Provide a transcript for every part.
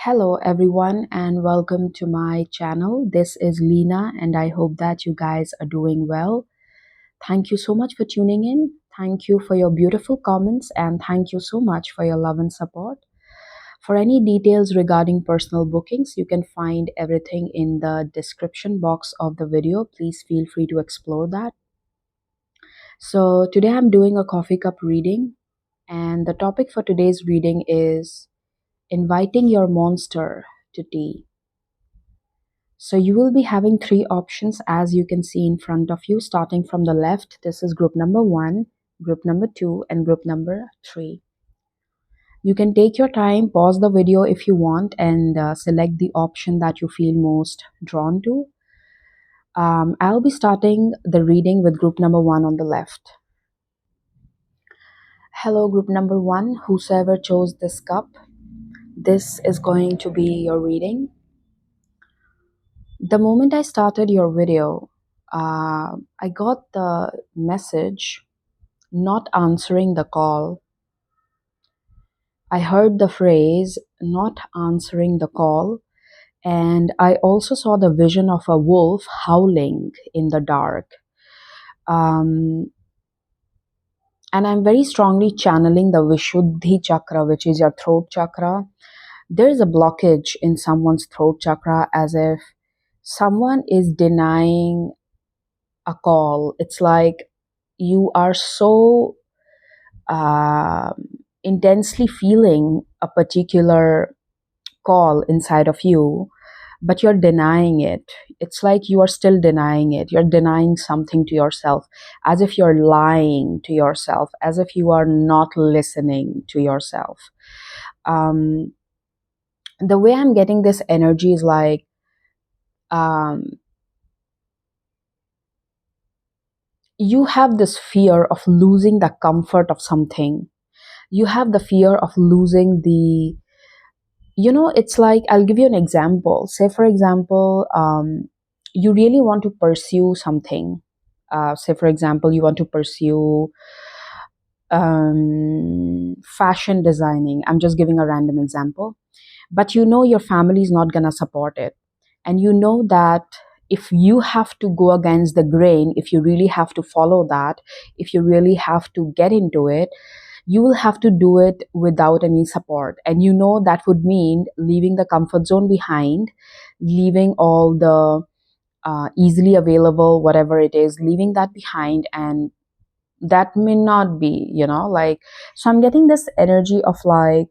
Hello everyone and welcome to my channel. This is Leena and I hope that you guys are doing well. Thank you so much for tuning in. Thank you for your beautiful comments and thank you so much for your love and support. For any details regarding personal bookings, you can find everything in the description box of the video. Please feel free to explore that. So today I'm doing a coffee cup reading and the topic for today's reading is inviting your monster to tea. So you will be having three options as you can see in front of you. Starting from the left, this is group number 1, group number 2 and group number 3. You can take your time, pause the video if you want and select the option that you feel most drawn to. I'll be starting the reading with group number 1 on the left. Hello group number 1, whosoever chose this cup, this is going to be your reading. The moment I started your video, I got the message not answering the call. I heard the phrase not answering the call, and I also saw the vision of a wolf howling in the dark. And I'm very strongly channeling the Vishuddhi chakra, which is your throat chakra. There is a blockage in someone's throat chakra as if someone is denying a call. It's like you are so intensely feeling a particular call inside of you, but you're denying it. It's like you are still denying it. You're denying something to yourself, as if you're lying to yourself, as if you are not listening to yourself. The way I'm getting this energy is like you have this fear of losing the comfort of something. You have the fear of losing the, it's like, I'll give you an example. Say, for example, you really want to pursue something. Say, for example, you want to pursue fashion designing. I'm just giving a random example. But your family is not going to support it. And you know that if you have to go against the grain, if you really have to follow that, if you really have to get into it, you will have to do it without any support. And that would mean leaving the comfort zone behind, leaving all the easily available, whatever it is, leaving that behind. And that may not be, so I'm getting this energy of like,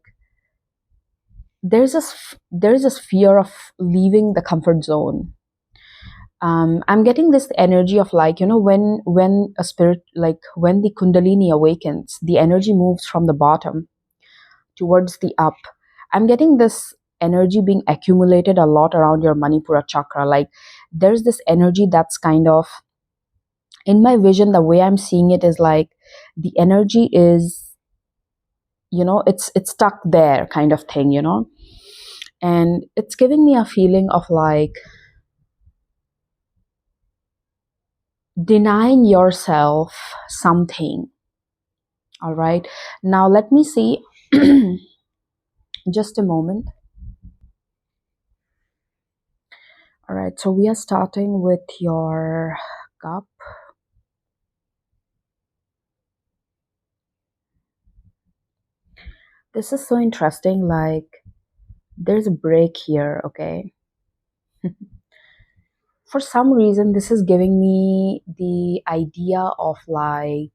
there's this fear of leaving the comfort zone. I'm getting this energy of like, when a spirit, like when the Kundalini awakens, the energy moves from the bottom towards the up. I'm getting this energy being accumulated a lot around your Manipura chakra. Like there's this energy that's kind of, in my vision, the way I'm seeing it is like the energy is, it's stuck there kind of thing, and it's giving me a feeling of like denying yourself something. All right, now let me see. Just a moment. All right, so we are starting with your cup. This is so interesting, like there's a break here, okay? For some reason, this is giving me the idea of like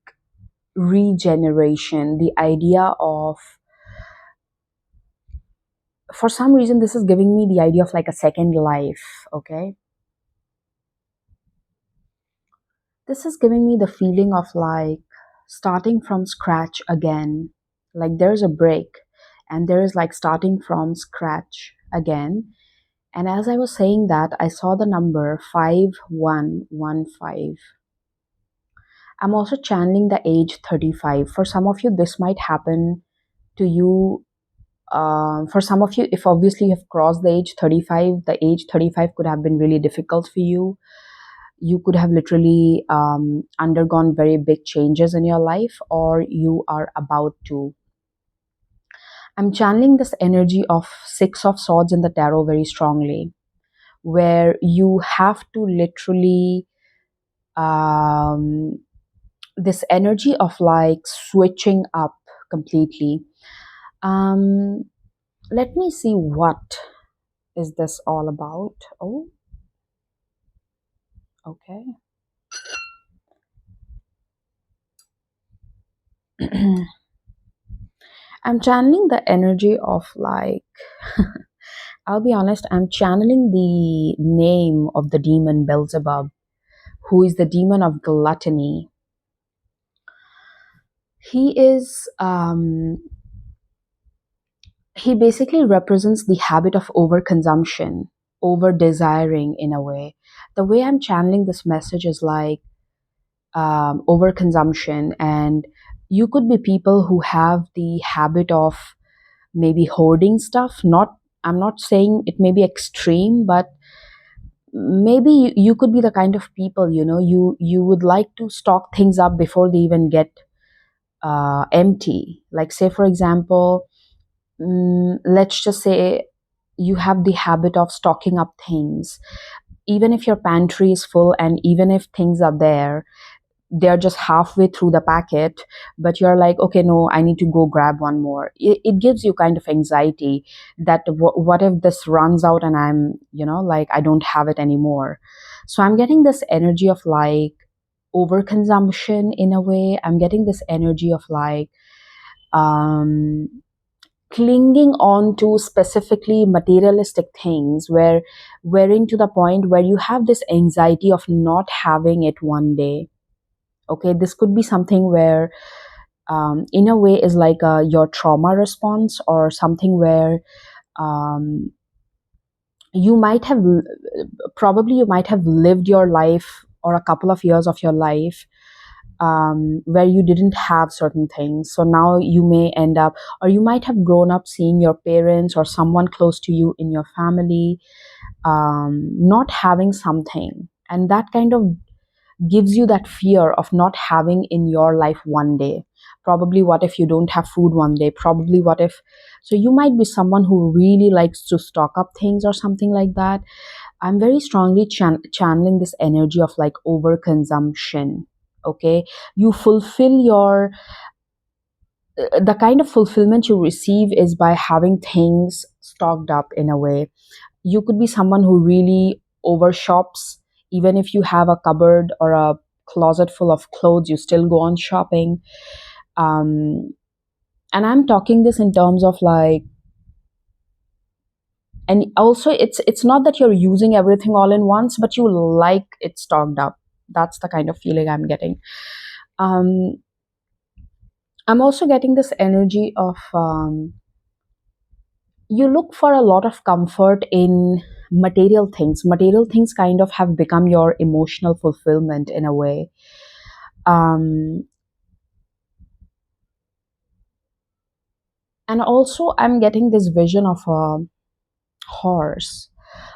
regeneration, the idea of, for some reason, this is giving me the idea of like a second life, okay? This is giving me the feeling of like starting from scratch again. Like there's a break and there is like starting from scratch again. And as I was saying that, I saw the number 5115. I'm also channeling the age 35. For some of you, this might happen to you. For some of you, if obviously you have crossed the age 35, the age 35 could have been really difficult for you. You could have literally undergone very big changes in your life, or you are about to. I'm channeling this energy of Six of Swords in the tarot very strongly, where you have to literally, um, this energy of like switching up completely. Um, Let me see, what is this all about? Oh, okay. I'm channeling the energy of like, I'll be honest, I'm channeling the name of the demon Beelzebub, who is the demon of gluttony. He is, he basically represents the habit of overconsumption, over desiring in a way. The way I'm channeling this message is like, overconsumption, and you could be people who have the habit of maybe hoarding stuff. Not, I'm not saying it may be extreme, but maybe you could be the kind of people, you would like to stock things up before they even get empty. Like, say for example, let's just say you have the habit of stocking up things, even if your pantry is full and even if things are there, they're just halfway through the packet, but you're like, okay, no, I need to go grab one more. It gives you kind of anxiety that what if this runs out and I'm, like, I don't have it anymore. So I'm getting this energy of like overconsumption in a way. I'm getting this energy of like, um clinging on to specifically materialistic things, wherein to the point where you have this anxiety of not having it one day. Okay, this could be something where, in a way, is like your trauma response, or something where, um, you might have, probably you might have lived your life or a couple of years of your life, where you didn't have certain things. So now you may end up, or you might have grown up seeing your parents or someone close to you in your family, not having something, and that kind of gives you that fear of not having in your life one day. Probably, what if you don't have food one day? Probably, what if? So, you might be someone who really likes to stock up things or something like that. I'm very strongly channeling this energy of like overconsumption. Okay, you fulfill your, the kind of fulfillment you receive is by having things stocked up in a way. You could be someone who really overshops. Even if you have a cupboard or a closet full of clothes, you still go on shopping. um, and I'm talking this in terms of like, and also it's not that you're using everything all in once, but you like it stocked up. That's the kind of feeling I'm getting. um, I'm also getting this energy of, you look for a lot of comfort in material things. Material things kind of have become your emotional fulfillment in a way. um, and also I'm getting this vision of a horse.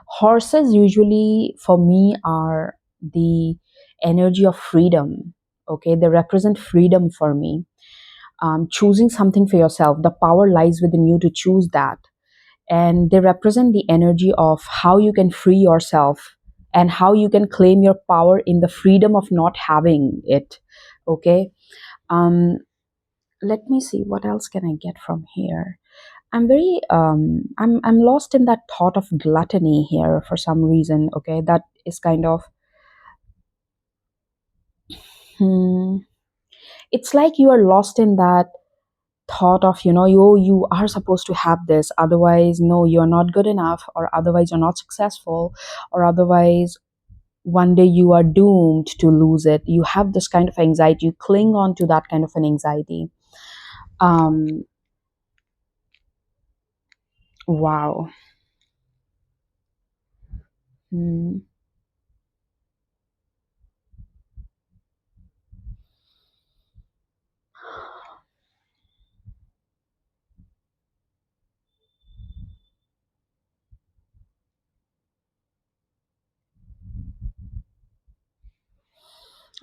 Horses usually for me are the energy of freedom. Okay, they represent freedom for me. Choosing something for yourself, the power lies within you to choose that. And they represent the energy of how you can free yourself and how you can claim your power in the freedom of not having it. Okay. um Let me see, what else can I get from here. I'm lost in that thought of gluttony here for some reason. Okay, that is kind of, hmm, it's like you are lost in that thought of, you are supposed to have this, otherwise no, you're not good enough, or otherwise you're not successful, or otherwise one day you are doomed to lose it. You have this kind of anxiety, you cling on to that kind of an anxiety. um wow. Hmm.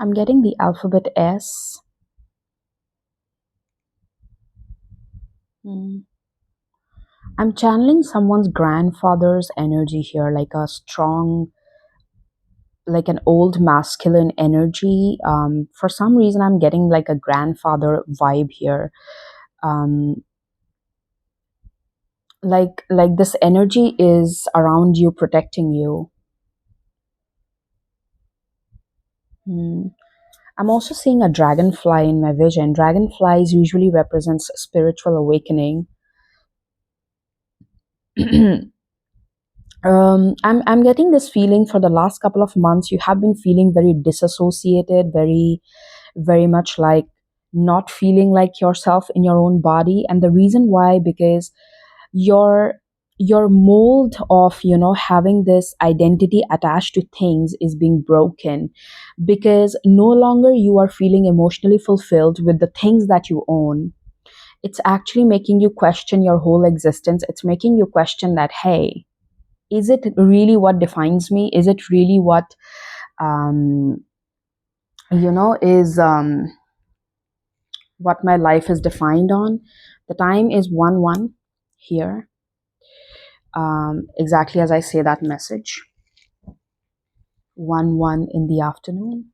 I'm getting the alphabet S. Hmm. I'm channeling someone's grandfather's energy here, like a strong, like an old masculine energy. For some reason, I'm getting like a grandfather vibe here. Um, like this energy is around you, protecting you. Hmm. I'm also seeing a dragonfly in my vision. Dragonflies usually represents spiritual awakening. I'm getting this feeling for the last couple of months. You have been feeling very disassociated, very much like not feeling like yourself in your own body. And the reason why, because your your mold of having this identity attached to things is being broken, because no longer you are feeling emotionally fulfilled with the things that you own. It's actually making you question your whole existence. It's making you question that, hey, is it really what defines me? Is it really what um, is what my life is defined on? The time is 1-1 here, exactly as I say that message. 1-1 in the afternoon.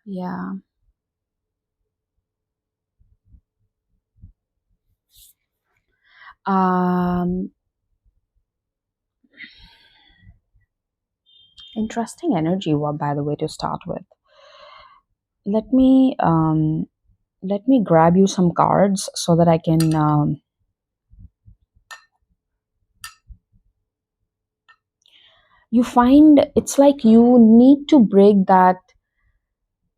Yeah. Um, Interesting energy, by the way, to start with. Let me grab you some cards so that I can. You find it's like you need to break that.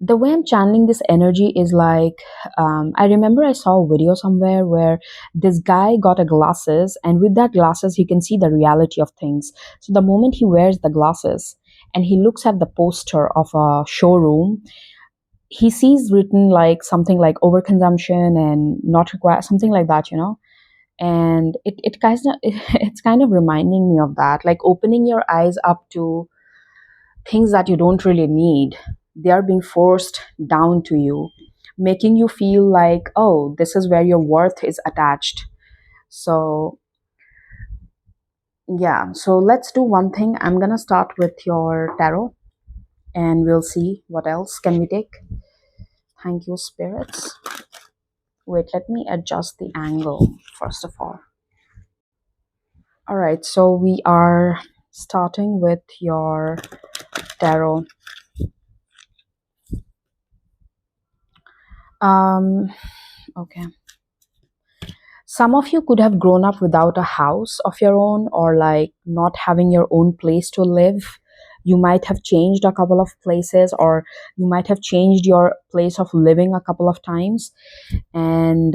The way I'm channeling this energy is like, I remember I saw a video somewhere where this guy got a glasses, and with that glasses, he can see the reality of things. So the moment he wears the glasses and he looks at the poster of a showroom, he sees written like something like overconsumption and not require, something like that. And it kind of it's kind of reminding me of that, like opening your eyes up to things that you don't really need. They are being forced down to you, making you feel like, oh, this is where your worth is attached. So, yeah, so let's do one thing. I'm gonna start with your tarot and we'll see what else can we take. Thank you, spirits. Wait, let me adjust the angle first of all. All right, so we are starting with your tarot. Um, okay. Some of you could have grown up without a house of your own, or like not having your own place to live. You might have changed a couple of places, or you might have changed your place of living a couple of times. And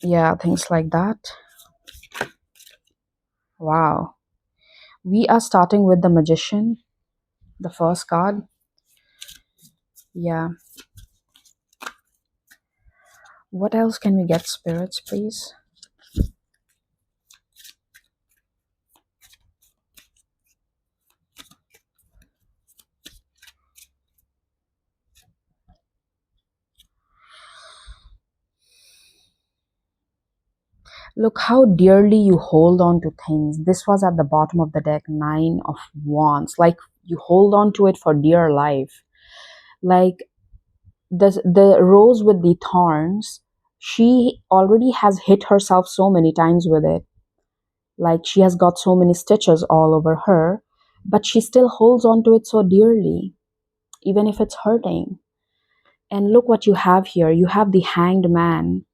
yeah, things like that. Wow. We are starting with the Magician, the first card. Yeah. What else can we get, spirits, please? Look how dearly you hold on to things. This was at the bottom of the deck, Nine of Wands. Like you hold on to it for dear life. Like the rose with the thorns, she already has hit herself so many times with it. Like she has got so many stitches all over her, but she still holds on to it so dearly, even if it's hurting. And look what you have here. You have the Hanged Man.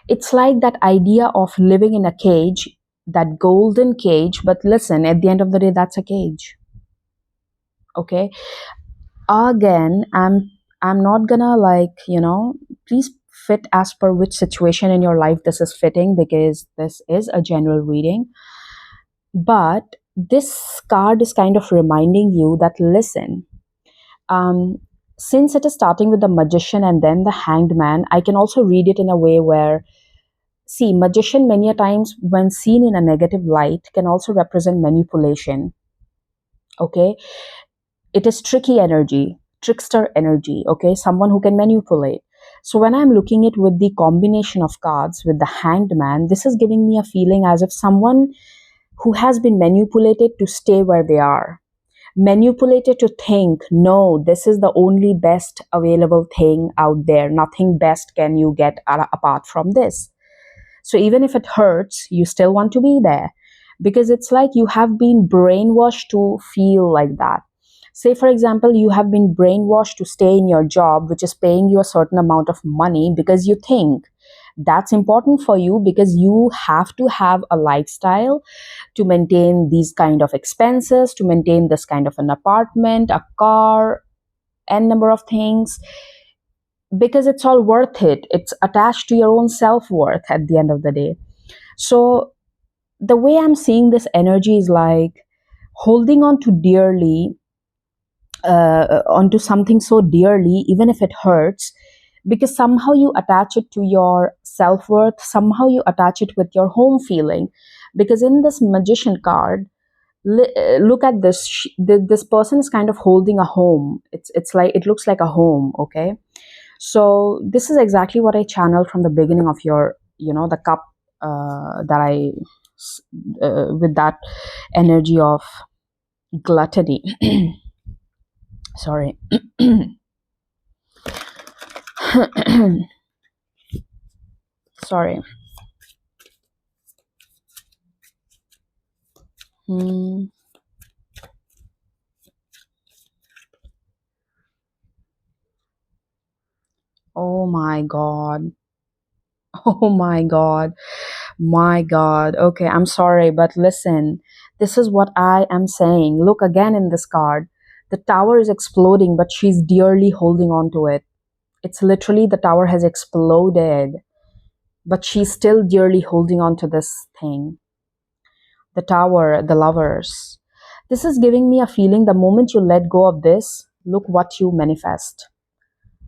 It's like that idea of living in a cage, that golden cage. But listen, at the end of the day, that's a cage. Okay. Again, I'm not gonna like, please fit as per which situation in your life this is fitting, because this is a general reading. But this card is kind of reminding you that, listen, um, since it is starting with the Magician and then the Hanged Man, I can also read it in a way where, see, magician many a times when seen in a negative light can also represent manipulation. Okay. It is tricky energy, trickster energy, okay? Someone who can manipulate. So when I'm looking at with the combination of cards with the Hanged Man, this is giving me a feeling as if someone who has been manipulated to stay where they are, manipulated to think, no, this is the only best available thing out there. Nothing best can you get apart from this. So even if it hurts, you still want to be there because it's like you have been brainwashed to feel like that. Say, for example, you have been brainwashed to stay in your job, which is paying you a certain amount of money because you think that's important for you because you have to have a lifestyle to maintain these kind of expenses, to maintain this kind of an apartment, a car, n number of things, because it's all worth it. It's attached to your own self-worth at the end of the day. So the way I'm seeing this energy is like holding on to dearly, onto something so dearly, even if it hurts, because somehow you attach it to your self-worth, somehow you attach it with your home feeling. Because in this magician card, look at this, this person is kind of holding a home. It's like, it looks like a home, okay? So this is exactly what I channeled from the beginning of your, the cup, that I, with that energy of gluttony. Sorry. Sorry. Hmm. Oh my God. Oh my God. My God. Okay, I'm sorry, but listen. This is what I am saying. Look again in this card. The tower is exploding, but she's dearly holding on to it. It's literally the tower has exploded, but she's still dearly holding on to this thing. The tower, the lovers. This is giving me a feeling the moment you let go of this, look what you manifest.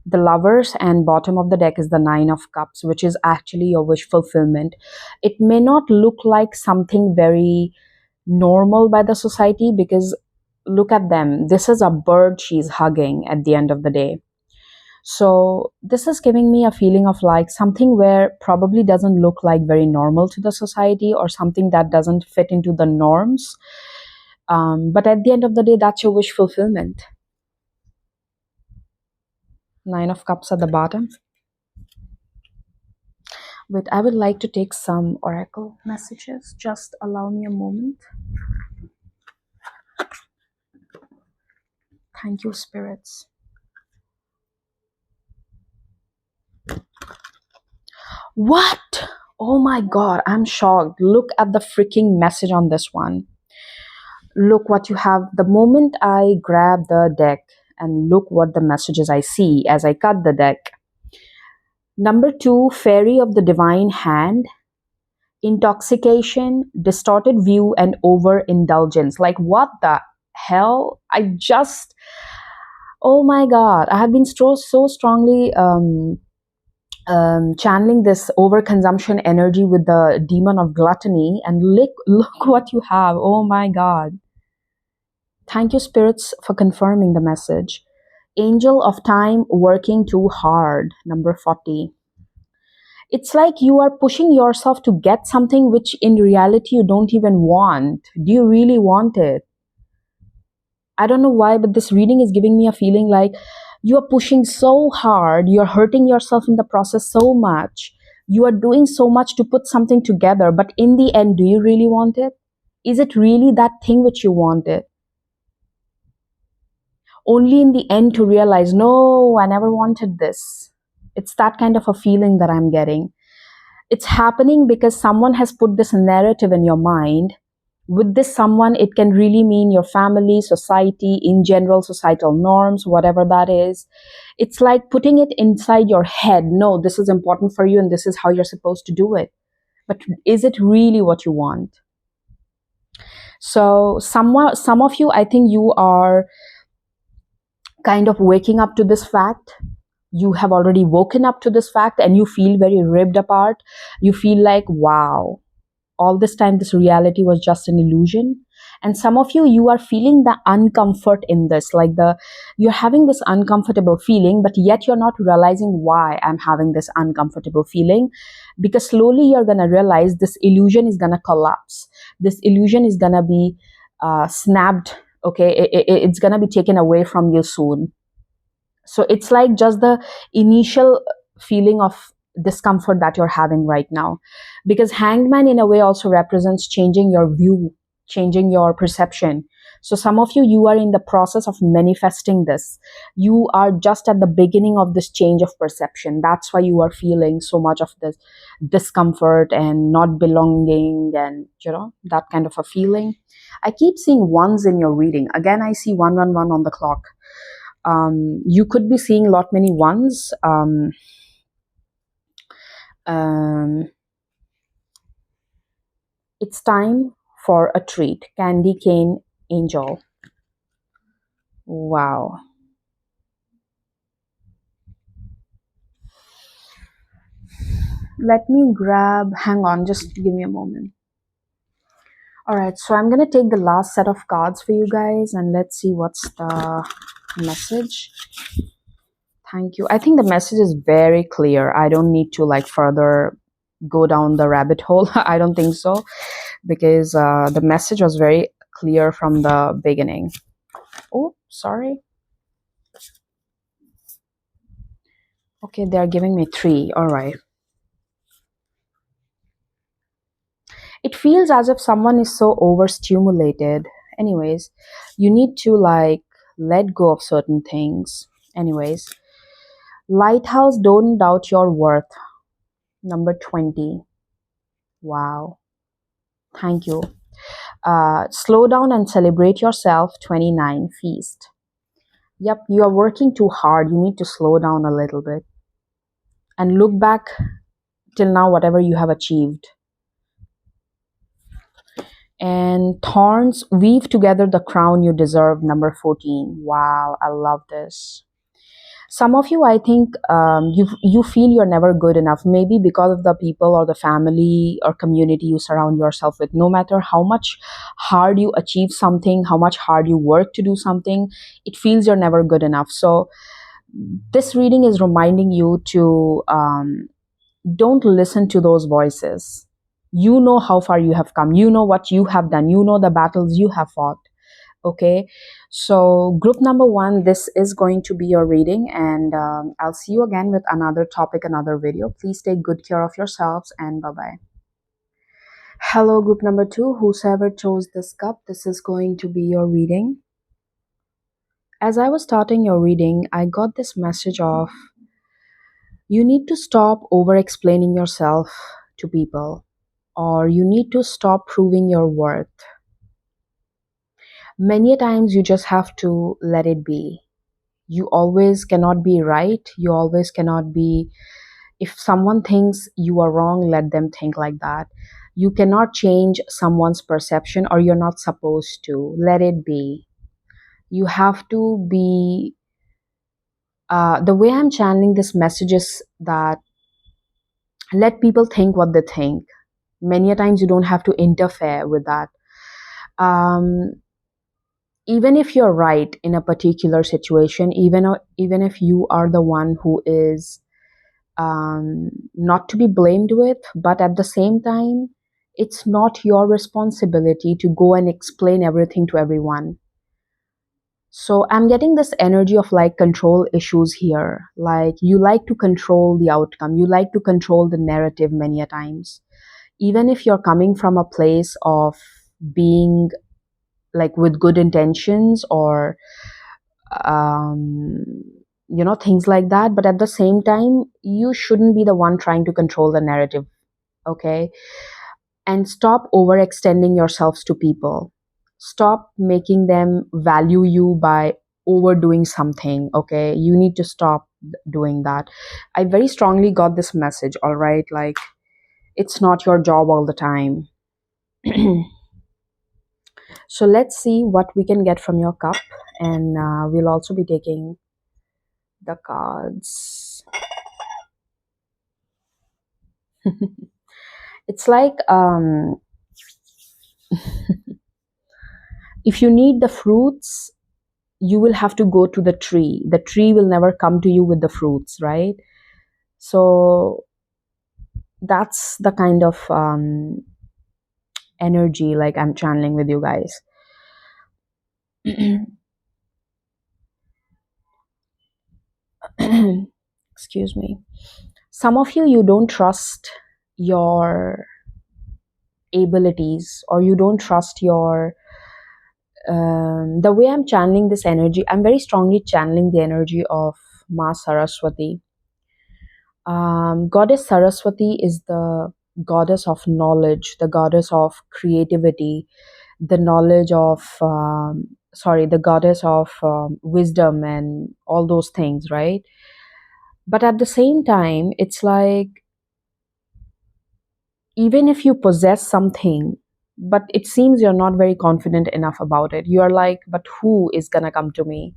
The lovers, and bottom of the deck is the Nine of Cups, which is actually your wish fulfillment. It may not look like something very normal by the society because look at them. This is a bird she's hugging at the end of the day. So this is giving me a feeling of like something where probably doesn't look like very normal to the society or something that doesn't fit into the norms. But at the end of the day, that's your wish fulfillment. Nine of Cups at the bottom. Wait, I would like to take some oracle messages. Just allow me a moment. Thank you, spirits. What? Oh my God, I'm shocked. Look at the freaking message on this one. Look what you have. The moment I grab the deck and look what the messages I see as I cut the deck. Number 2, Fairy of the Divine Hand, intoxication, distorted view, and overindulgence. Like, what the hell? Oh my God, I have been so strongly channeling this overconsumption energy with the demon of gluttony, and look what you have. Oh my God. Thank you, spirits, for confirming the message. Angel of Time working too hard, number 40. It's like you are pushing yourself to get something which in reality you don't even want. Do you really want it? I don't know why, but this reading is giving me a feeling like you are pushing so hard, you're hurting yourself in the process so much, you are doing so much to put something together, but in the end, do you really want it? Is it really that thing which you wanted? Only in the end to realize, no, I never wanted this. It's that kind of a feeling that I'm getting. It's happening because someone has put this narrative in your mind. With this someone, it can really mean your family, society, in general, societal norms, whatever that is. It's like putting it inside your head. No, this is important for you and this is how you're supposed to do it. But is it really what you want? So some of you, I think you are kind of waking up to this fact. You have already woken up to this fact and you feel very ripped apart. You feel like, wow, all this time this reality was just an illusion. And some of you, you are feeling the uncomfort in this, like you're having this uncomfortable feeling, but yet you're not realizing why I'm having this uncomfortable feeling, because slowly you're going to realize this illusion is going to collapse. This illusion is going to be snapped. Okay, it's going to be taken away from you soon. So it's like just the initial feeling of discomfort that you're having right now, because hanged man in a way also represents changing your view, changing your perception. So some of you, you are in the process of manifesting this. You are just at the beginning of this change of perception. That's why you are feeling so much of this discomfort and not belonging, and that kind of a feeling. I keep seeing ones in your reading. Again, I see 111 on the clock. You could be seeing a lot many ones. Um, it's time for a treat. Candy cane angel. Wow. Let me grab, hang on, just give me a moment. All right, so I'm going to take the last set of cards for you guys, and let's see what's the message. Thank you. I think the message is very clear. I don't need to further go down the rabbit hole. I don't think so, because the message was very clear from the beginning. Oh, sorry. Okay, they're giving me 3. All right. It feels as if someone is so overstimulated. Anyways, you need to let go of certain things. Anyways, Lighthouse, don't doubt your worth. Number 20. Wow. Thank you. Slow down and celebrate yourself. 29. Feast. Yep, you are working too hard. You need to slow down a little bit and look back till now, whatever you have achieved. And Thorns, weave together the crown you deserve. Number 14. Wow, I love this. Some of you, I think, you feel you're never good enough, maybe because of the people or the family or community you surround yourself with. No matter how much hard you achieve something, how much hard you work to do something, it feels you're never good enough. So this reading is reminding you to don't listen to those voices. You know how far you have come. You know what you have done. You know the battles you have fought. Okay, so group number 1, this is going to be your reading, and I'll see you again with another topic, another video. Please take good care of yourselves, and bye bye. Hello, group number 2, whosoever chose this cup, this is going to be your reading. As I was starting your reading, I got this message of you need to stop over explaining yourself to people, or you need to stop proving your worth. Many a times you just have to let it be. You always cannot be right. You always cannot be, if someone thinks you are wrong, let them think like that. You cannot change someone's perception, or you're not supposed to. Let it be. You have to be, the way I'm channeling this message is that let people think what they think. Many a times you don't have to interfere with that. Um, Even if you're right in a particular situation, even if you are the one who is not to be blamed with, but at the same time, it's not your responsibility to go and explain everything to everyone. So I'm getting this energy of control issues here. You like to control the outcome, you like to control the narrative many a times. Even if you're coming from a place of being with good intentions, or um, things like that, but at the same time, you shouldn't be the one trying to control the narrative. Okay, and stop overextending yourselves to people. Stop making them value you by overdoing something. Okay, you need to stop doing that. I very strongly got this message. All right, it's not your job all the time. So let's see what we can get from your cup, and we'll also be taking the cards. It's If you need the fruits, you will have to go to the tree. The tree will never come to you with the fruits, right? So that's the kind of energy like I'm channeling with you guys. Excuse me. Some of you, you don't trust your abilities, or you don't trust your the way I'm channeling this energy. I'm very strongly channeling the energy of Ma Saraswati. Goddess Saraswati is the goddess of knowledge, the goddess of creativity, the knowledge of the goddess of wisdom and all those things, right? But at the same time, it's like, even if you possess something, but it seems you're not very confident enough about it, you're like, but who is gonna come to me?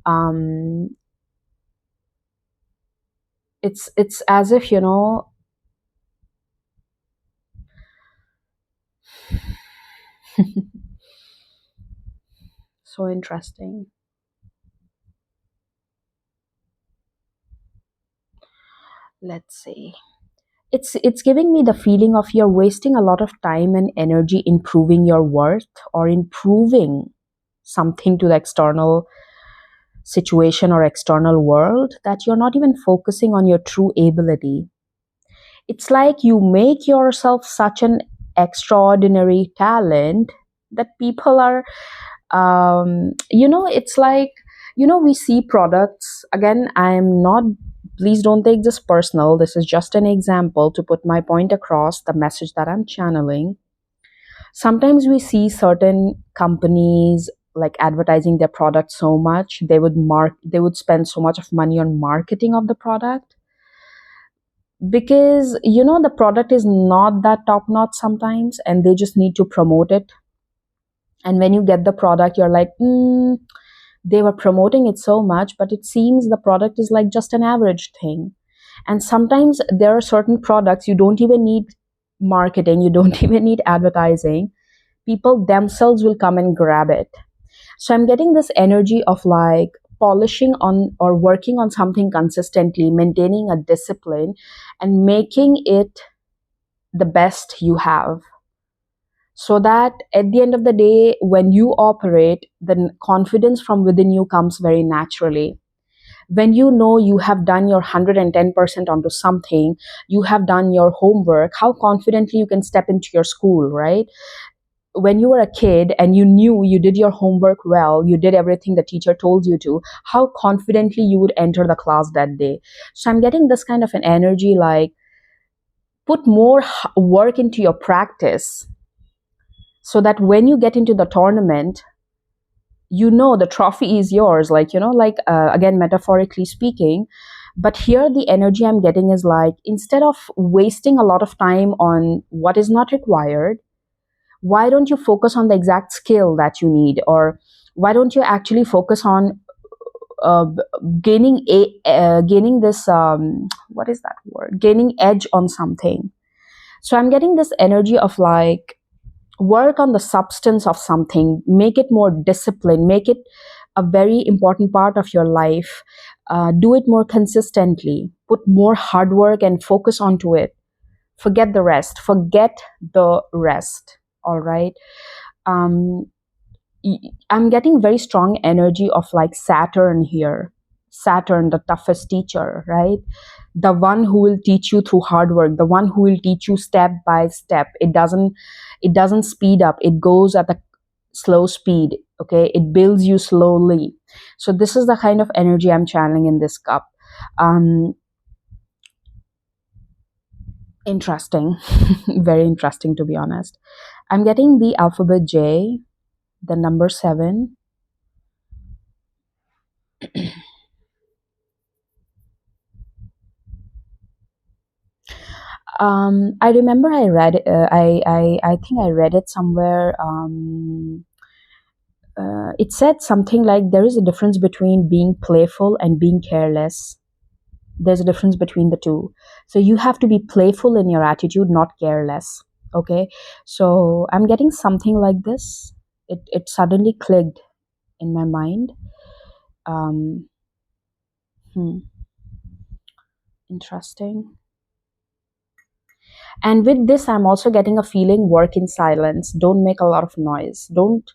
um it's as if, so interesting. Let's see. It's giving me the feeling of you're wasting a lot of time and energy in proving your worth, or in proving something to the external situation or external world, that you're not even focusing on your true ability. It's like you make yourself such an extraordinary talent that people are, it's like, we see products. Again, I'm not, please don't take this personal. This is just an example to put my point across, the message that I'm channeling. Sometimes we see certain companies like advertising their product so much, they would spend so much of money on marketing of the product, because the product is not that top notch sometimes, and they just need to promote it. And when you get the product, you're like, they were promoting it so much, but it seems the product is like just an average thing. And sometimes there are certain products you don't even need marketing, you don't even need advertising. People themselves will come and grab it. So I'm getting this energy of like polishing on or working on something consistently, maintaining a discipline, and making it the best you have. So that at the end of the day, when you operate, the confidence from within you comes very naturally. When you know you have done your 110% onto something, you have done your homework, how confidently you can step into your school, right? When you were a kid and you knew you did your homework well, you did everything the teacher told you to, how confidently you would enter the class that day. So I'm getting this kind of an energy like, put more work into your practice, so that when you get into the tournament, the trophy is yours, like, again, metaphorically speaking. But here the energy I'm getting is like, instead of wasting a lot of time on what is not required, why don't you focus on the exact skill that you need? Or why don't you actually focus on uh, gaining this, what is that word, gaining edge on something? So I'm getting this energy of like, work on the substance of something, make it more disciplined, make it a very important part of your life. Do it more consistently, put more hard work and focus onto it. Forget the rest. All right. um I'm getting very strong energy of like Saturn here. Saturn, the toughest teacher, right? The one who will teach you through hard work, the one who will teach you step by step. It doesn't speed up, it goes at a slow speed. Okay, it builds you slowly. So this is the kind of energy I'm channeling in this cup. um Interesting. Very interesting, to be honest. I'm getting the alphabet J, the number 7. I remember I read. I think I read it somewhere. It said something like, there is a difference between being playful and being careless. There's a difference between the two. So you have to be playful in your attitude, not careless. Okay. So I'm getting something like this. It suddenly clicked in my mind. Um, hmm, Interesting. And with this, I'm also getting a feeling: work in silence. Don't make a lot of noise. Don't,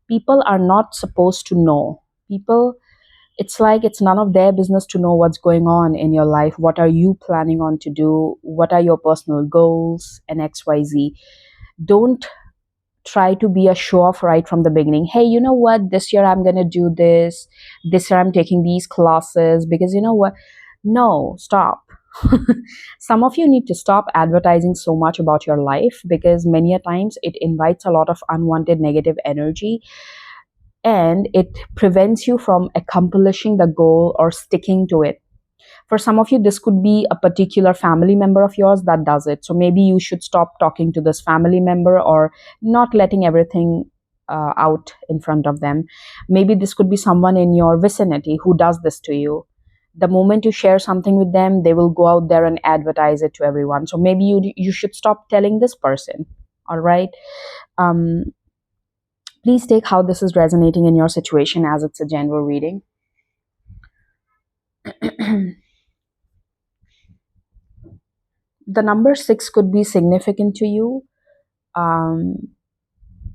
people are not supposed to know. People, it's like it's none of their business to know what's going on in your life. What are you planning on to do? What are your personal goals and XYZ? Don't try to be a show off right from the beginning. Hey, you know what? This year I'm going to do this. This year I'm taking these classes because you know what? No, stop. Some of you need to stop advertising so much about your life because many a times it invites a lot of unwanted negative energy, and it prevents you from accomplishing the goal or sticking to it. For some of you, this could be a particular family member of yours that does it. So maybe you should stop talking to this family member or not letting everything out in front of them. Maybe this could be someone in your vicinity who does this to you. The moment you share something with them, they will go out there and advertise it to everyone. So maybe you should stop telling this person. All right. Um, Please take how this is resonating in your situation, as it's a general reading. The number 6 could be significant to you. Um,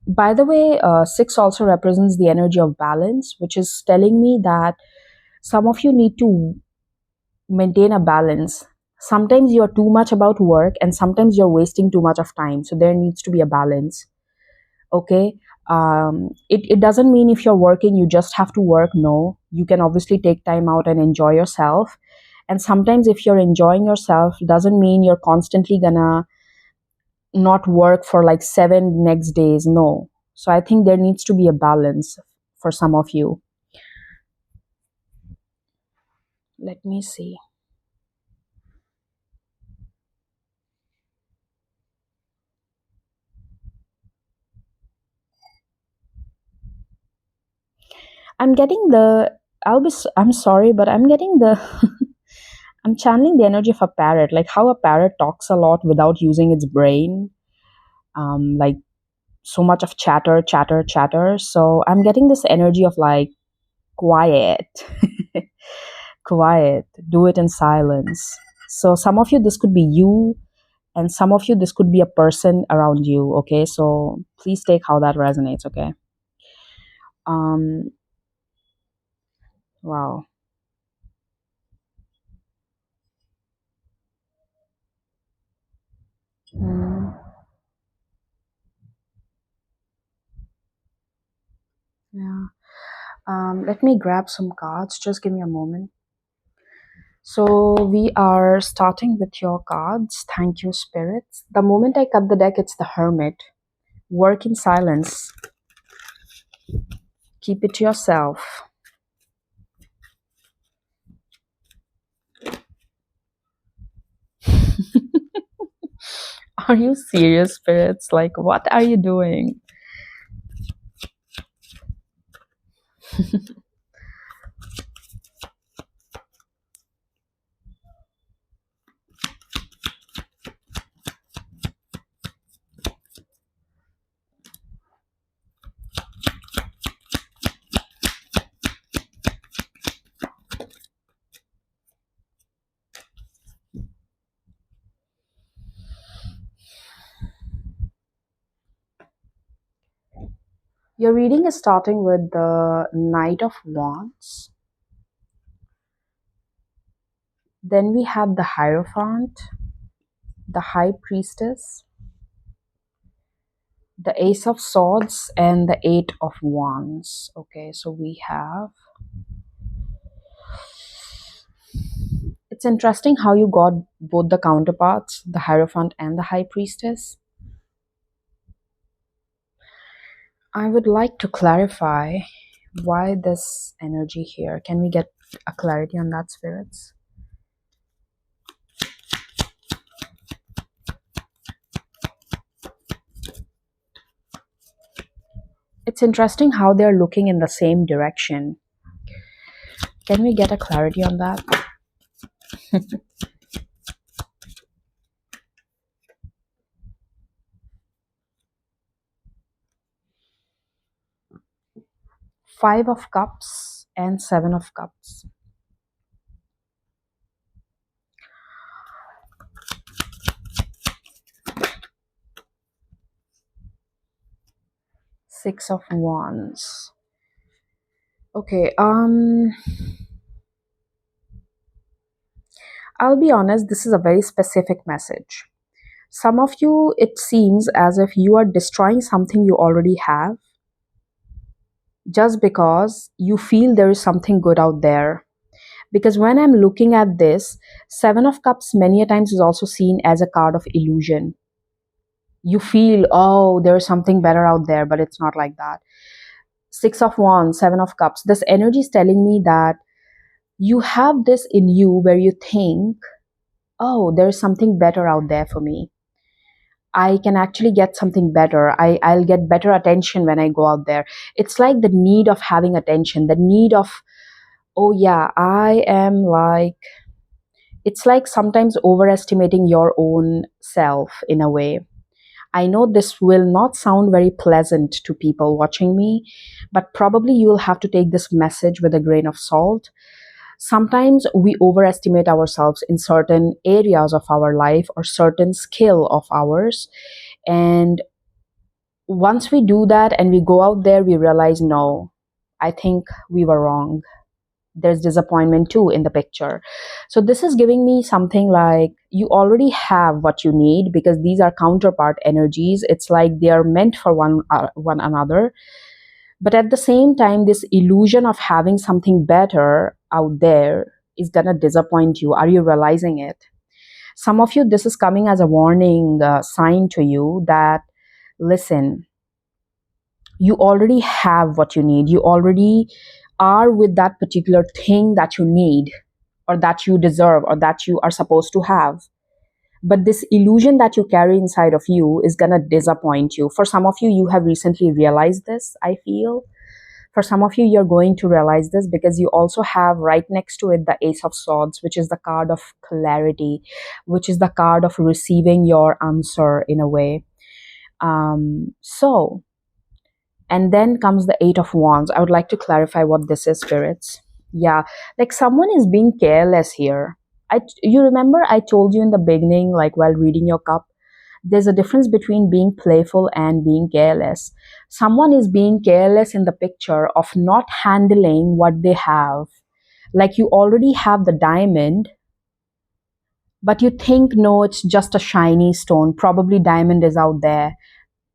by the way, 6 also represents the energy of balance, which is telling me that some of you need to maintain a balance. Sometimes you're too much about work, and sometimes you're wasting too much of time. So there needs to be a balance. Okay. It doesn't mean if you're working, you just have to work. No, you can obviously take time out and enjoy yourself. And sometimes, if you're enjoying yourself, doesn't mean you're constantly gonna not work for like 7 next days. No. So I think there needs to be a balance for some of you. Let me see. I'm getting the, I'm sorry, but I'm getting the, I'm channeling the energy of a parrot, like how a parrot talks a lot without using its brain. Like so much of chatter, chatter, chatter. So I'm getting this energy of like quiet, quiet, do it in silence. So some of you, this could be you, and some of you, this could be a person around you. Okay, so please take how that resonates. Okay. Um. Wow. Mm, yeah. Let me grab some cards. Just give me a moment. So we are starting with your cards. Thank you, spirits. The moment I cut the deck, it's the Hermit. Work in silence. Keep it to yourself. Are you serious, spirits? Like, what are you doing? Your reading is starting with the Knight of Wands. Then we have the Hierophant, the High Priestess, the Ace of Swords, and the Eight of Wands. Okay, so we have. It's interesting how you got both the counterparts, the Hierophant and the High Priestess. I would like to clarify why this energy here. Can we get a clarity on that, spirits? It's interesting how they're looking in the same direction. Can we get a clarity on that? Five of Cups and Seven of Cups. Six of Wands. Okay, I'll be honest, this is a very specific message. Some of you, it seems as if you are destroying something you already have just because you feel there is something good out there. Because when I'm looking at this, Seven of Cups many a times is also seen as a card of illusion. You feel, oh, there's something better out there, but it's not like that. Six of Wands, Seven of Cups. This energy is telling me that you have this in you where you think, oh, there's something better out there for me. I can actually get something better. I'll get better attention when I go out there. It's like the need of having attention, the need of, oh yeah, I am like, it's like sometimes overestimating your own self in a way. I know this will not sound very pleasant to people watching me, but probably you'll have to take this message with a grain of salt. Sometimes we overestimate ourselves in certain areas of our life or certain skill of ours. And once we do that and we go out there, we realize, no, I think we were wrong. There's disappointment too in the picture. So this is giving me something like you already have what you need because these are counterpart energies. It's like they are meant for one another. But at the same time, this illusion of having something better out there is gonna disappoint you. Are you realizing it? Some of you, this is coming as a warning sign to you that, listen, you already have what you need. You already are with that particular thing that you need or that you deserve or that you are supposed to have. But this illusion that you carry inside of you is going to disappoint you. For some of you, you have recently realized this, I feel. For some of you, you're going to realize this because you also have right next to it the Ace of Swords, which is the card of clarity, which is the card of receiving your answer in a way. And then comes the Eight of Wands. I would like to clarify what this is, spirits. Yeah, like someone is being careless here. You remember I told you in the beginning, like while reading your cup, there's a difference between being playful and being careless. Someone is being careless in the picture of not handling what they have. Like you already have the diamond, but you think, no, it's just a shiny stone. Probably diamond is out there,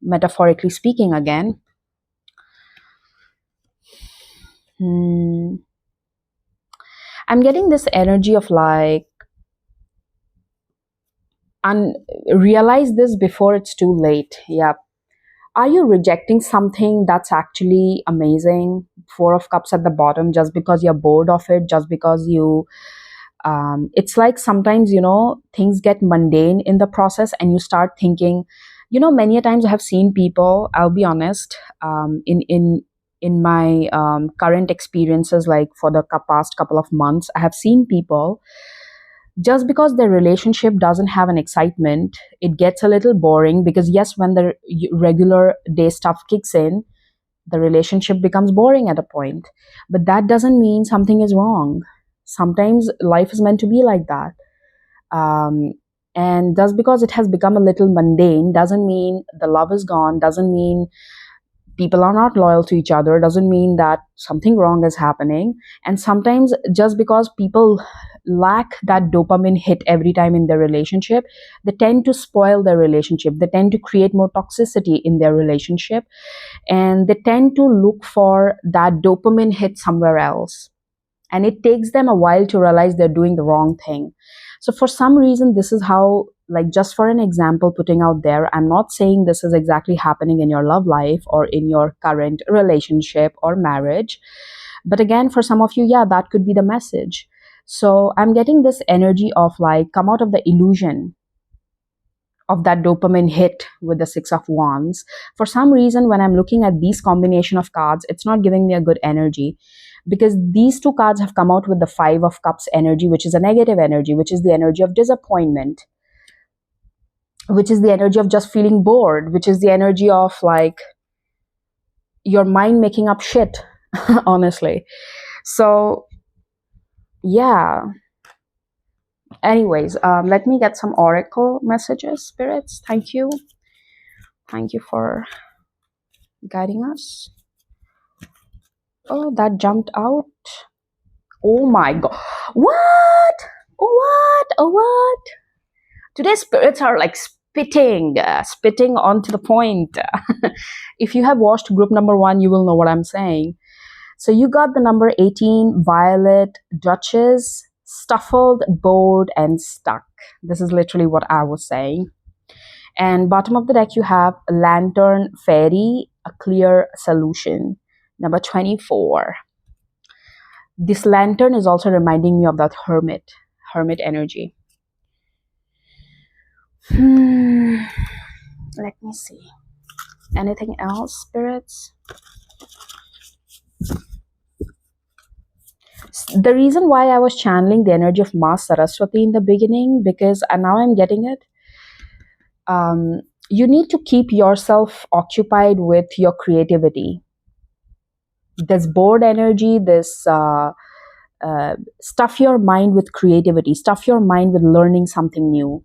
metaphorically speaking again. I'm getting this energy of like, and realize this before it's too late. Yeah. Are you rejecting something that's actually amazing? Four of Cups at the bottom, just because you're bored of it, just because it's like sometimes, things get mundane in the process and you start thinking, many a times I have seen people, I'll be honest, in my current experiences, like for the past couple of months, I have seen people, just because their relationship doesn't have an excitement, it gets a little boring because, yes, when the regular day stuff kicks in, the relationship becomes boring at a point. But that doesn't mean something is wrong. Sometimes life is meant to be like that. And just because it has become a little mundane doesn't mean the love is gone, doesn't mean people are not loyal to each other, doesn't mean that something wrong is happening. And sometimes just because people lack that dopamine hit every time in their relationship, they tend to spoil their relationship, they tend to create more toxicity in their relationship, and they tend to look for that dopamine hit somewhere else, and it takes them a while to realize they're doing the wrong thing. So for some reason, this is how, like, just for an example putting out there, I'm not saying this is exactly happening in your love life or in your current relationship or marriage, but again, for some of you, yeah, that could be the message. So I'm getting this energy of like, come out of the illusion of that dopamine hit with the Six of Wands. For some reason, when I'm looking at these combination of cards, it's not giving me a good energy, because these two cards have come out with the Five of Cups energy, which is a negative energy, which is the energy of disappointment, which is the energy of just feeling bored, which is the energy of like your mind making up shit honestly. So, yeah. Anyways, let me get some oracle messages, spirits. Thank you. Thank you for guiding us. Oh, that jumped out. Oh my god. What? What? Oh, what? Today's spirits are like spitting onto the point. If you have watched group number 1, you will know what I'm saying. So you got the number 18, Violet, Duchess, Stuffled, Bored, and Stuck. This is literally what I was saying. And bottom of the deck, you have Lantern, Fairy, a Clear Solution. Number 24. This lantern is also reminding me of that hermit energy. Let me see. Anything else, spirits? The reason why I was channeling the energy of Ma Saraswati in the beginning, because now I'm getting it. You need to keep yourself occupied with your creativity. This bored energy, this stuff your mind with creativity, stuff your mind with learning something new.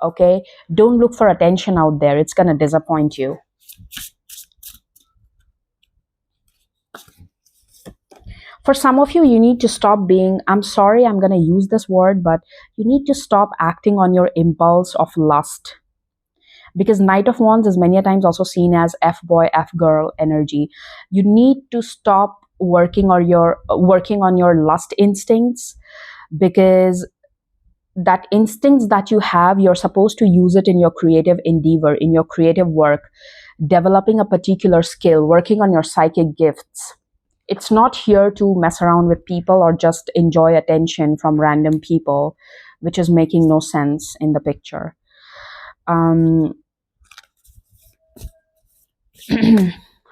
Okay? Don't look for attention out there. It's going to disappoint you. For some of you, you need to stop being, I'm sorry, I'm going to use this word, but you need to stop acting on your impulse of lust. Because Knight of Wands is many a times also seen as F-boy, F-girl energy. You need to stop working on your lust instincts, because that instincts that you have, you're supposed to use it in your creative endeavor, in your creative work, developing a particular skill, working on your psychic gifts. It's not here to mess around with people or just enjoy attention from random people, which is making no sense in the picture.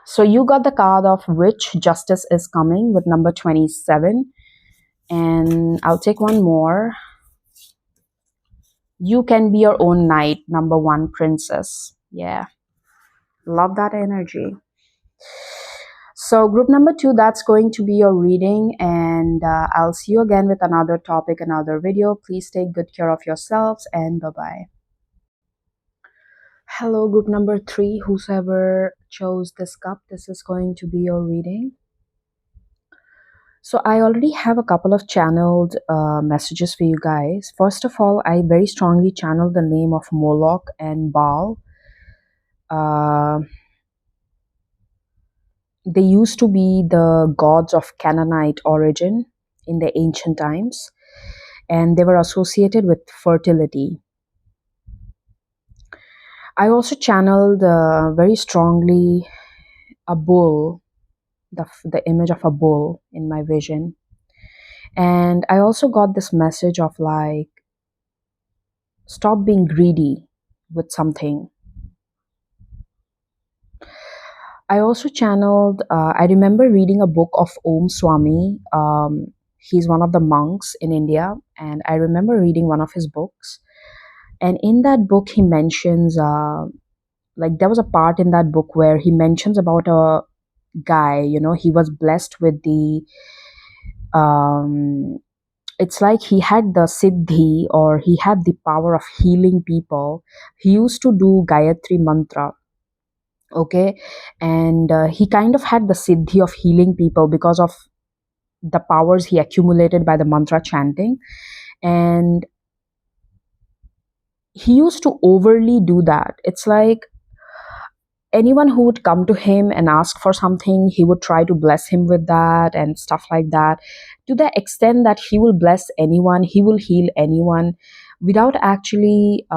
So you got the card of which justice is coming with number 27. And I'll take one more. You can be your own knight, number 1, princess. Yeah. Love that energy. So group number 2, that's going to be your reading, and I'll see you again with another topic, another video. Please take good care of yourselves, and bye-bye. Hello, group number 3, whosoever chose this cup, this is going to be your reading. So I already have a couple of channeled messages for you guys. First of all, I very strongly channel the name of Moloch and Baal. They used to be the gods of Canaanite origin in the ancient times, and they were associated with fertility. I also channeled very strongly a bull, the image of a bull in my vision. And I also got this message of like, stop being greedy with something. I also channeled, I remember reading a book of Om Swami. He's one of the monks in India, and I remember reading one of his books. And in that book, he mentions, there was a part in that book where he mentions about a guy, he was blessed with the, it's like he had the siddhi, or he had the power of healing people. He used to do Gayatri mantra. Okay, and he kind of had the siddhi of healing people because of the powers he accumulated by the mantra chanting. And he used to overly do that. It's like anyone who would come to him and ask for something, he would try to bless him with that and stuff like that, to the extent that he will bless anyone, he will heal anyone without actually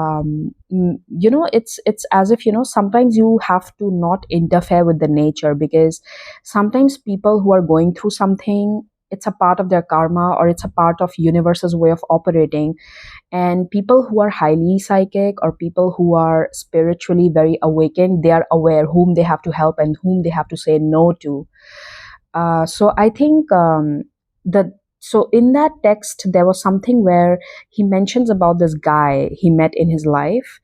it's as if sometimes you have to not interfere with the nature, because sometimes people who are going through something, it's a part of their karma, or it's a part of universe's way of operating. And people who are highly psychic, or people who are spiritually very awakened, they are aware whom they have to help and whom they have to say no to. So I think so in that text, there was something where he mentions about this guy he met in his life,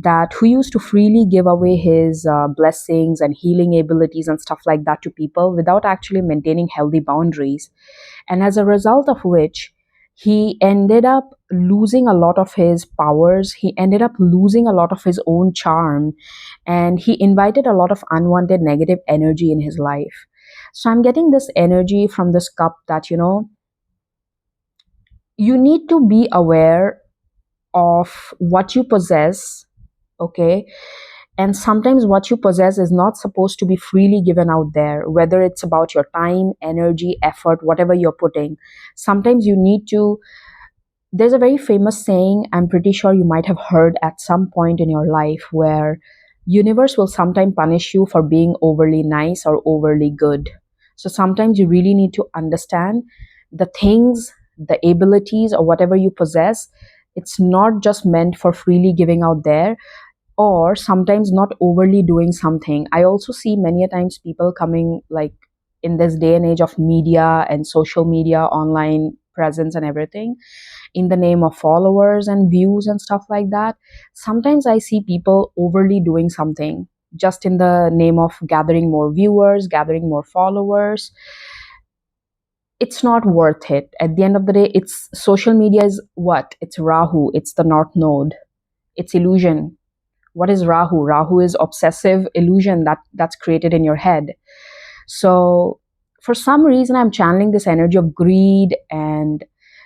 that who used to freely give away his blessings and healing abilities and stuff like that to people without actually maintaining healthy boundaries. And as a result of which, he ended up losing a lot of his powers. He ended up losing a lot of his own charm. And he invited a lot of unwanted negative energy in his life. So I'm getting this energy from this cup that, you need to be aware of what you possess, okay? And sometimes what you possess is not supposed to be freely given out there, whether it's about your time, energy, effort, whatever you're putting. Sometimes you need to. There's a very famous saying, I'm pretty sure you might have heard at some point in your life, where universe will sometime punish you for being overly nice or overly good. So sometimes you really need to understand the things, the abilities, or whatever you possess. It's not just meant for freely giving out there, or sometimes not overly doing something. I also see many a times people coming, like, in this day and age of media and social media, online presence and everything, in the name of followers and views and stuff like that. Sometimes I see people overly doing something just in the name of gathering more viewers, gathering more followers. It's not worth it. At the end of the day, it's social media is what? It's Rahu, it's the North Node, it's illusion. What is Rahu? Rahu is obsessive illusion that's created in your head. So for some reason, I'm channeling this energy of greed and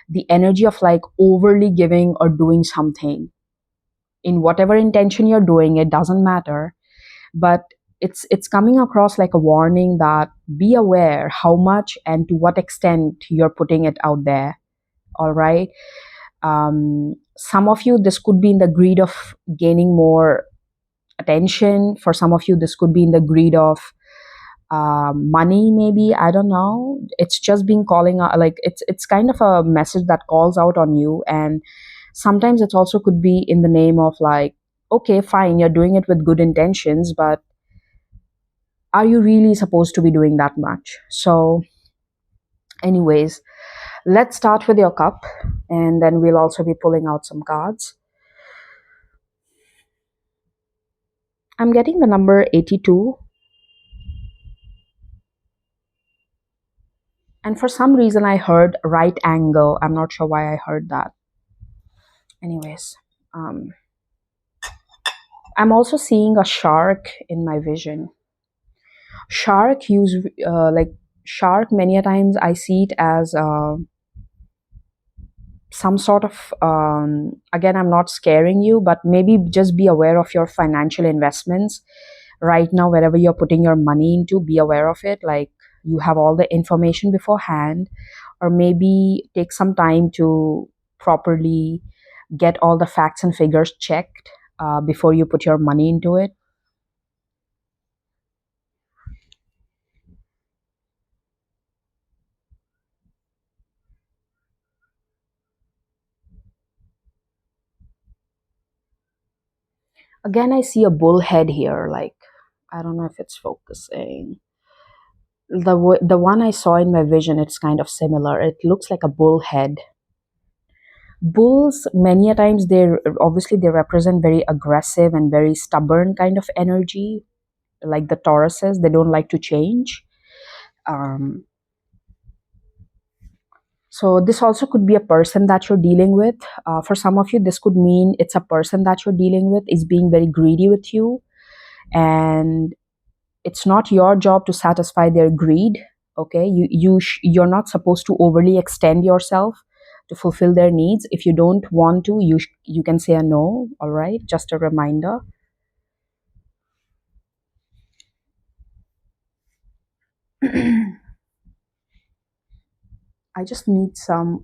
the energy of like overly giving or doing something in whatever intention you're doing. It doesn't matter, but it's coming across like a warning that be aware how much and to what extent you're putting it out there. All right. Some of you, this could be in the greed of gaining more attention. For some of you, this could be in the greed of money, maybe. I don't know. It's just being calling out, like it's kind of a message that calls out on you. And sometimes it also could be in the name of like, okay, fine, you're doing it with good intentions, but are you really supposed to be doing that much? So anyways, let's start with your cup, and then we'll also be pulling out some cards. I'm getting the number 82. And for some reason, I heard right angle. I'm not sure why I heard that. Anyways, I'm also seeing a shark in my vision. Shark use like shark. Many a times I see it as some sort of. Again, I'm not scaring you, but maybe just be aware of your financial investments right now. Wherever you're putting your money into, be aware of it. Like, you have all the information beforehand, or maybe take some time to properly get all the facts and figures checked before you put your money into it. Again, I see a bull head here. Like, I don't know if it's focusing. The one I saw in my vision, it's kind of similar. It looks like a bull head. Bulls, many a times, they represent very aggressive and very stubborn kind of energy, like the Tauruses. They don't like to change. Um, so this also could be a person that you're dealing with. For some of you, this could mean it's a person that you're dealing with is being very greedy with you, and it's not your job to satisfy their greed. Okay, you're not supposed to overly extend yourself to fulfill their needs. If you don't want to, you can say a no. All right, just a reminder. I just need some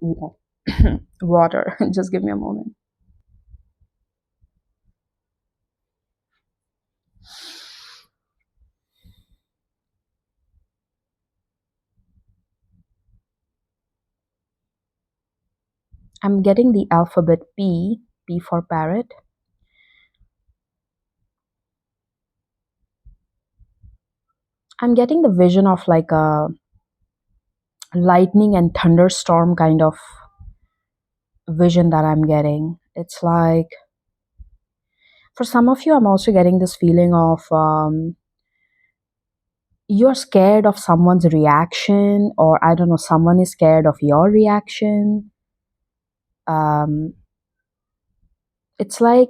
water. Just give me a moment. I'm getting the alphabet P, P for parrot. I'm getting the vision of like a lightning and thunderstorm kind of vision that I'm getting. It's like, For some of you, I'm also getting this feeling of you're scared of someone's reaction, or I don't know, someone is scared of your reaction. Um, it's like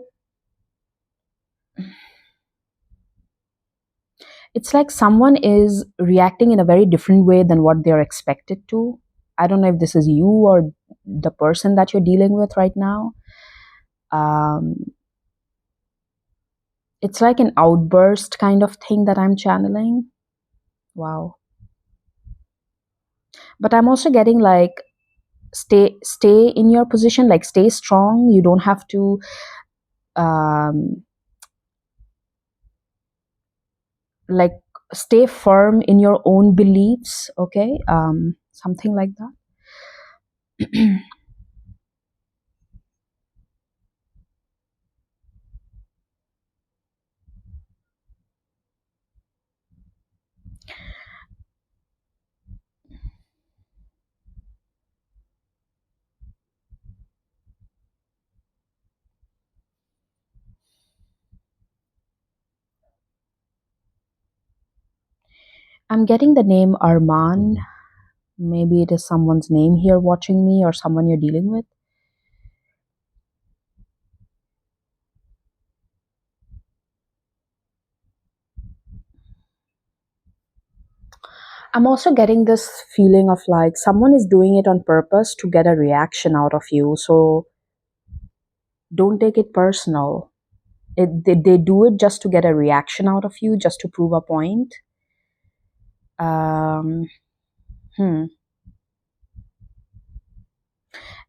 it's like someone is reacting in a very different way than what they're expected to. I don't know if this is you or the person that you're dealing with right now. Um, it's like an outburst kind of thing that I'm channeling. Wow. But I'm also getting like stay in your position, like stay strong. You don't have to um like stay firm in your own beliefs, okay? Something like that. I'm getting the name Arman. Maybe it is someone's name here watching me or someone you're dealing with. I'm also getting this feeling of like someone is doing it on purpose to get a reaction out of you. So don't take it personal. They do it just to get a reaction out of you, just to prove a point. Um, hmm.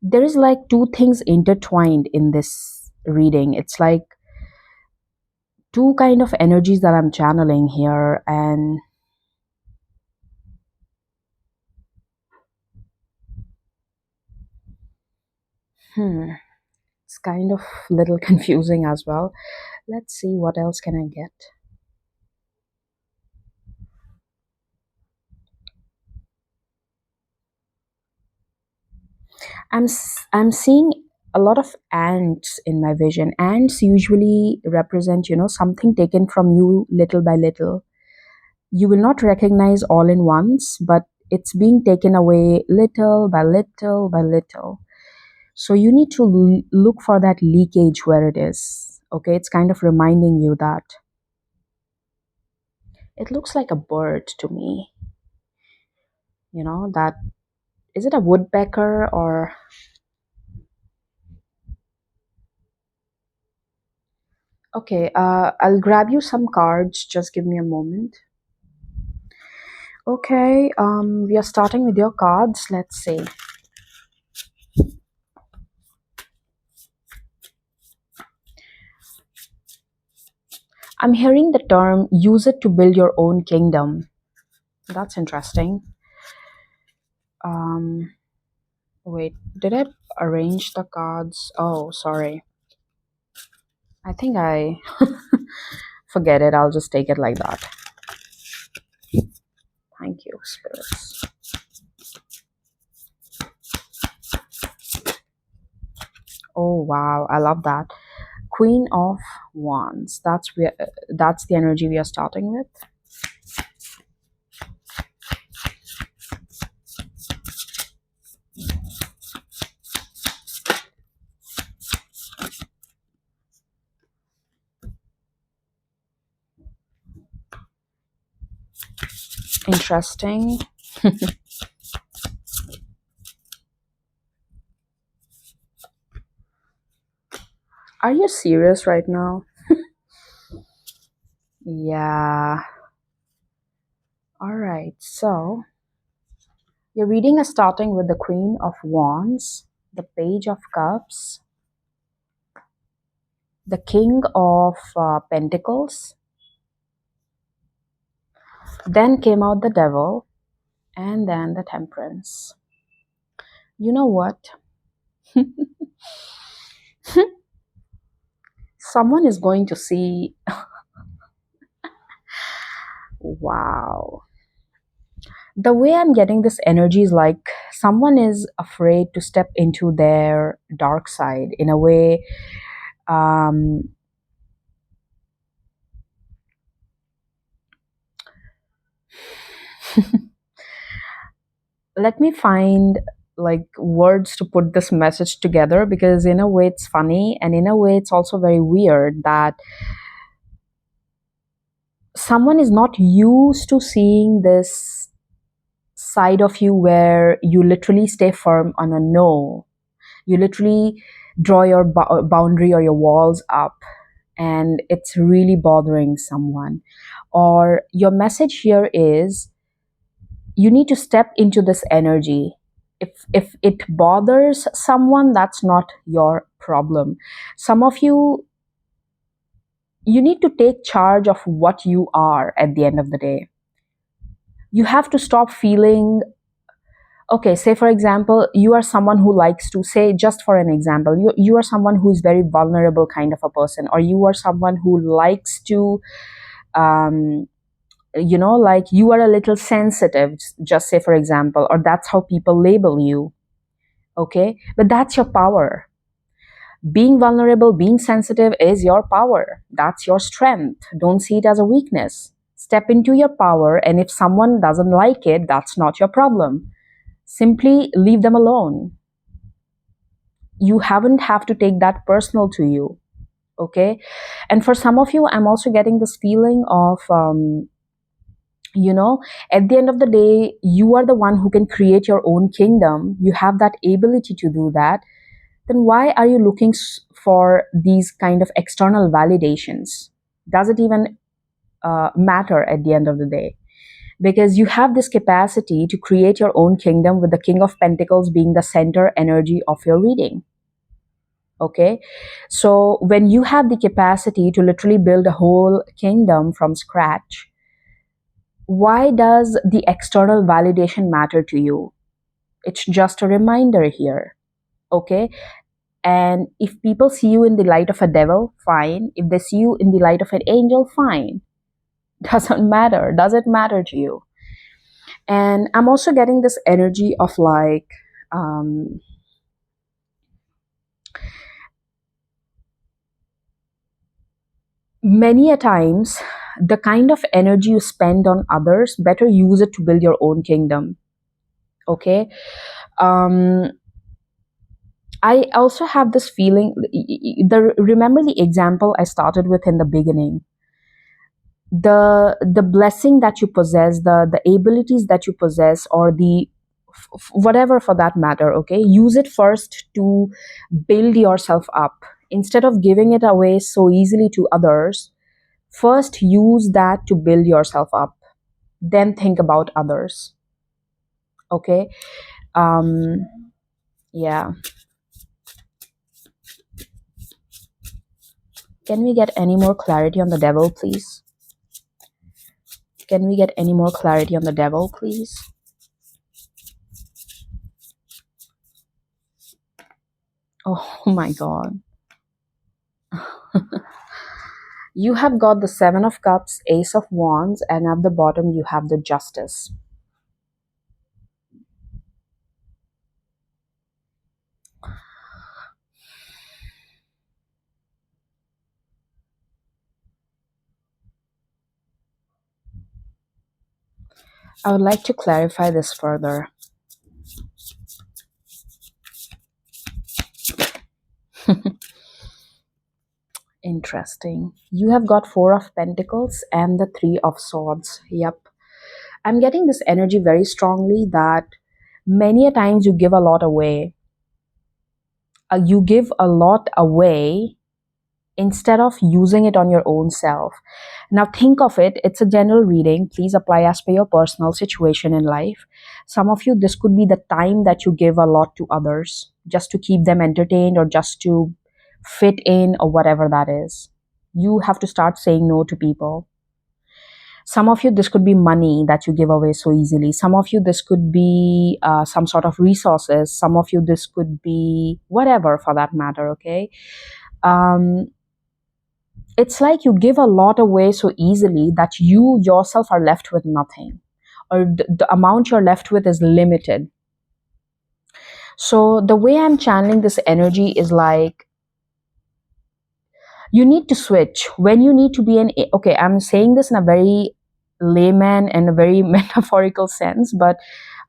There is like two things intertwined in this reading. It's like two kind of energies that I'm channeling here, and it's kind of little confusing as well. Let's see what else can I get. I'm seeing a lot of ants in my vision. Ants usually represent, something taken from you little by little. You will not recognize all in once, but it's being taken away little by little by little. So you need to look for that leakage where it is. Okay, it's kind of reminding you that it looks like a bird to me. That is it a woodpecker or okay, I'll grab you some cards. Just give me a moment. Okay, we are starting with your cards. Let's see. I'm hearing the term use it to build your own kingdom. That's interesting. Um, Wait, did I arrange the cards? Oh, sorry. I think I forget it. I'll just take it like that. Thank you, spirits. Oh wow, I love that. Queen of Wands. That's the energy we are starting with. Interesting. Are you serious right now? Yeah. All right. So your reading is starting with the Queen of Wands, the Page of Cups, the King of Pentacles. Then came out the Devil, and then the Temperance. You know what? Someone is going to see. Wow. The way I'm getting this energy is like someone is afraid to step into their dark side in a way. Um, Let me find like words to put this message together, because in a way it's funny and in a way it's also very weird that someone is not used to seeing this side of you where you literally stay firm on a no. You literally draw your boundary or your walls up, and it's really bothering someone. Or your message here is you need to step into this energy. If it bothers someone, that's not your problem. Some of you need to take charge of what you are at the end of the day. You have to stop feeling, okay, say for example, you are someone who likes to say, just for an example, you are someone who is very vulnerable kind of a person, or you are someone who likes to um, like you are a little sensitive, just say for example, or that's how people label you. Okay, but that's your power. Being vulnerable, being sensitive is your power. That's your strength. Don't see it as a weakness. Step into your power, and if someone doesn't like it, that's not your problem. Simply leave them alone. You haven't have to take that personal to you. Okay, and for some of you, I'm also getting this feeling of you know at the end of the day, you are the one who can create your own kingdom. You have that ability to do that. Then why are you looking for these kind of external validations? Does it even matter at the end of the day? Because you have this capacity to create your own kingdom, with the King of Pentacles being the center energy of your reading. Okay, so when you have the capacity to literally build a whole kingdom from scratch, why does the external validation matter to you? It's just a reminder here. Okay, and if people see you in the light of a devil, fine. If they see you in the light of an angel, fine. Doesn't matter. Does it matter to you? And I'm also getting this energy of like many a times, the kind of energy you spend on others, better use it to build your own kingdom. Okay, um I also have this feeling, remember the example I started with in the beginning. The blessing that you possess, the abilities that you possess, or the whatever for that matter, okay, use it first to build yourself up. Instead of giving it away so easily to others, first use that to build yourself up, then think about others. Okay, um yeah, can we get any more clarity on the devil, please? Can we get any more clarity on the devil, please? Oh my god. You have got the Seven of Cups, Ace of Wands, and at the bottom you have the Justice. I would like to clarify this further. Interesting. You have got Four of Pentacles and the Three of Swords. Yep. I'm getting this energy very strongly that many a times you give a lot away. You give a lot away instead of using it on your own self. Now think of it, it's a general reading. Please apply as per your personal situation in life. Some of you, this could be the time that you give a lot to others just to keep them entertained or just to fit in or whatever that is. You have to start saying no to people. Some of you, this could be money that you give away so easily. Some of you, this could be some sort of resources. Some of you, this could be whatever for that matter, okay? It's like you give a lot away so easily that you yourself are left with nothing, or the amount you're left with is limited. So the way I'm channeling this energy is like, you need to switch when you need to be an, okay, I'm saying this in a very layman in a very metaphorical sense, but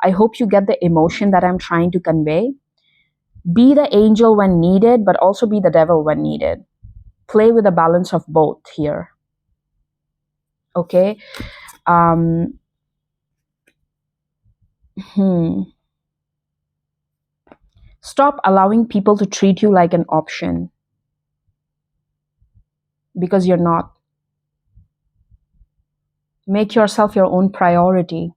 I hope you get the emotion that I'm trying to convey. Be the angel when needed, but also be the devil when needed. Play with a balance of both here. Okay. Um, hmm. Stop allowing people to treat you like an option because you're not. Make yourself your own priority.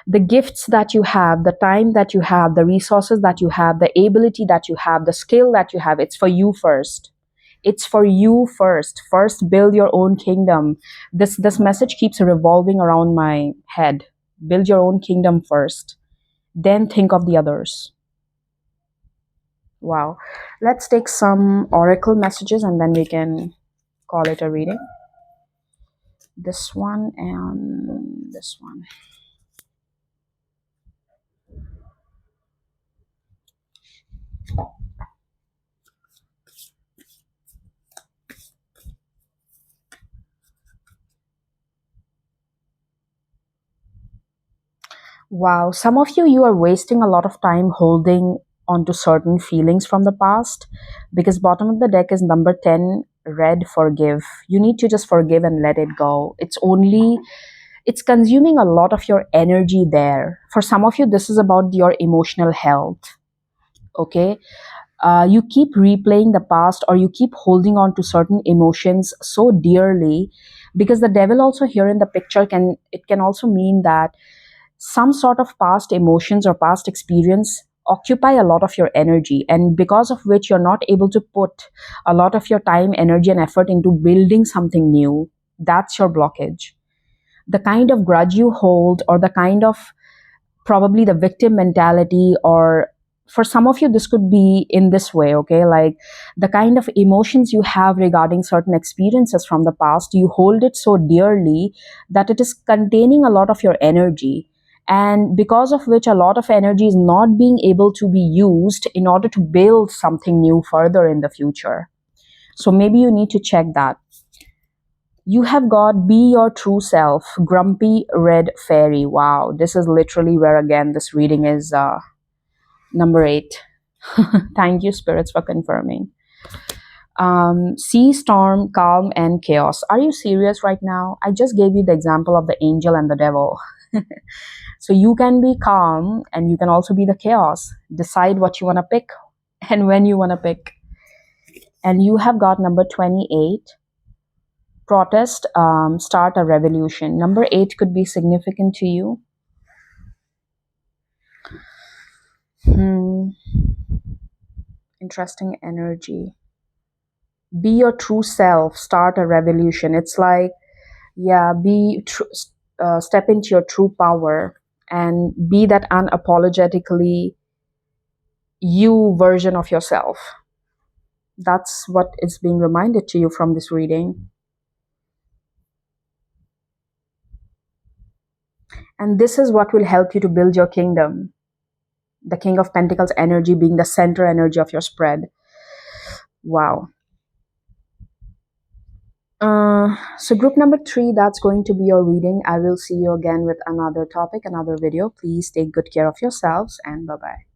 The gifts that you have, the time that you have, the resources that you have, the ability that you have, the skill that you have, it's for you first. It's for you first. First, build your own kingdom. This message keeps revolving around my head. Build your own kingdom first. Then think of the others. Wow. Let's take some oracle messages and then we can call it a reading. This one and this one. Wow, some of you are wasting a lot of time holding onto certain feelings from the past because bottom of the deck is number 10, red, forgive. You need to just forgive and let it go. It's consuming a lot of your energy there. For some of you, this is about your emotional health. Okay, you keep replaying the past or you keep holding on to certain emotions so dearly because the devil also here in the picture can also mean that some sort of past emotions or past experience occupy a lot of your energy, and because of which you're not able to put a lot of your time, energy and effort into building something new. That's your blockage. The kind of grudge you hold, or the kind of probably the victim mentality, or for some of you this could be in this way, okay, like the kind of emotions you have regarding certain experiences from the past, you hold it so dearly that it is containing a lot of your energy, and because of which a lot of energy is not being able to be used in order to build something new further in the future. So maybe you need to check that. You have got be your true self, grumpy red fairy. Wow, this is literally where again this reading is number 8. Thank you, spirits, for confirming. Sea, storm, calm, and chaos. Are you serious right now? I just gave you the example of the angel and the devil. So you can be calm and you can also be the chaos. Decide what you want to pick and when you want to pick. And you have got number 28. Protest, start a revolution. Number 8 could be significant to you. Interesting energy. Be your true self, start a revolution. It's like, yeah, step into your true power and be that unapologetically you version of yourself. That's what is being reminded to you from this reading. And this is what will help you to build your kingdom. The King of Pentacles energy being the center energy of your spread. Wow. So group number 3, that's going to be your reading. I will see you again with another topic, another video. Please take good care of yourselves and bye-bye.